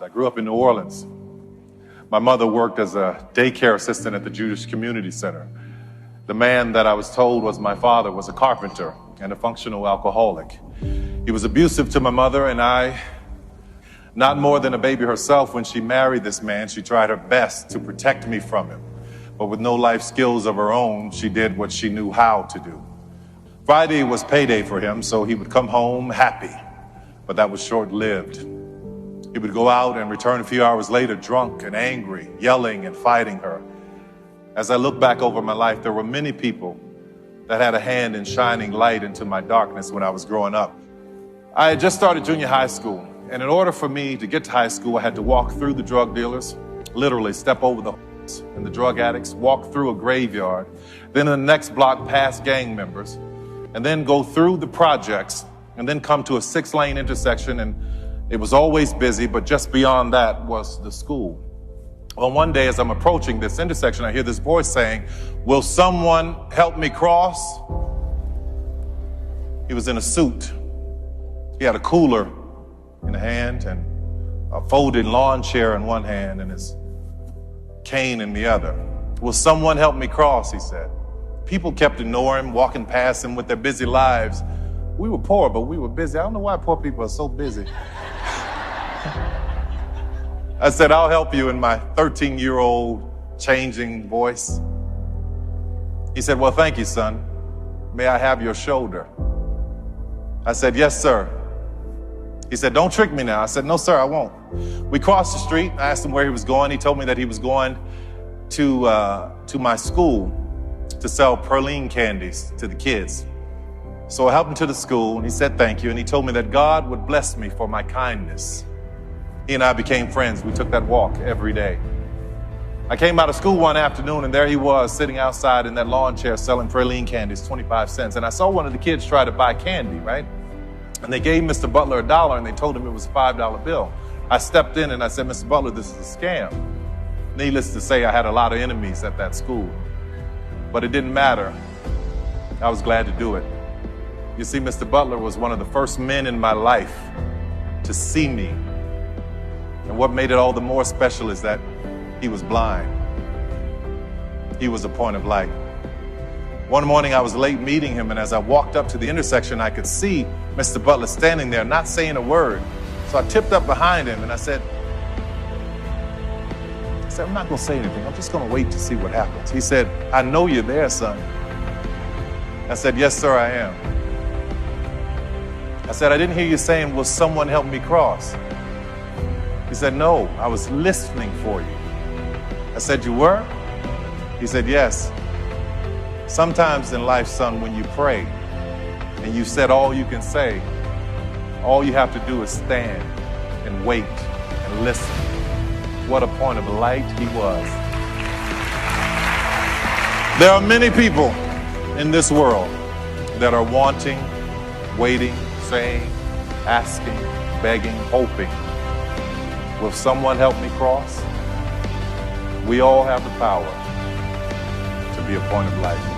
I grew up in New Orleans. My mother worked as a daycare assistant at the Jewish Community Center. The man that I was told was my father was a carpenter and a functional alcoholic. He was abusive to my mother and I. Not more than a baby herself, when she married this man, she tried her best to protect me from him. But with no life skills of her own, she did what she knew how to do. Friday was payday for him, so he would come home happy, but that was short-lived. He would go out and return a few hours later drunk and angry, yelling and fighting her. As I look back over my life, there were many people that had a hand in shining light into my darkness when I was growing up. I had just started junior high school, and in order for me to get to high school, I had to walk through the drug dealers, literally step over the and the drug addicts, walk through a graveyard, then in the next block past gang members, and then go through the projects, and then come to a 6-lane intersection, and it was always busy, but just beyond that was the school. Well, one day as I'm approaching this intersection, I hear this voice saying, "Will someone help me cross?" He was in a suit. He had a cooler in a hand and a folded lawn chair in one hand and his cane in the other. "Will someone help me cross?" he said. People kept ignoring him, walking past him with their busy lives. We were poor, but we were busy. I don't know why poor people are so busy. I said, "I'll help you," in my 13-year-old changing voice. He said, "Well, thank you, son. May I have your shoulder?" I said, "Yes, sir." He said, "Don't trick me now." I said, "No, sir, I won't." We crossed the street. I asked him where he was going. He told me that he was going to my school to sell praline candies to the kids. So I helped him to the school, and he said thank you, and he told me that God would bless me for my kindness. He and I became friends. We took that walk every day. I came out of school one afternoon, and there he was sitting outside in that lawn chair selling praline candies, 25 cents. And I saw one of the kids try to buy candy, right? And they gave Mr. Butler $1, and they told him it was a $5 bill. I stepped in and I said, "Mr. Butler, this is a scam." Needless to say, I had a lot of enemies at that school, but it didn't matter. I was glad to do it. You see, Mr. Butler was one of the first men in my life to see me. And what made it all the more special is that he was blind. He was a point of light. One morning I was late meeting him, and as I walked up to the intersection, I could see Mr. Butler standing there, not saying a word. So I tipped up behind him and I said, "I'm not gonna say anything. I'm just gonna wait to see what happens." He said, "I know you're there, son." I said, "Yes, sir, I am." I said, "I didn't hear you saying, 'Will someone help me cross?'" He said, "No, I was listening for you." I said, "You were?" He said, "Yes. Sometimes in life, son, when you pray and you said all you can say, all you have to do is stand and wait and listen." What a point of light he was. There are many people in this world that are wanting, waiting, saying, asking, begging, hoping. Will someone help me cross? We all have the power to be a point of light.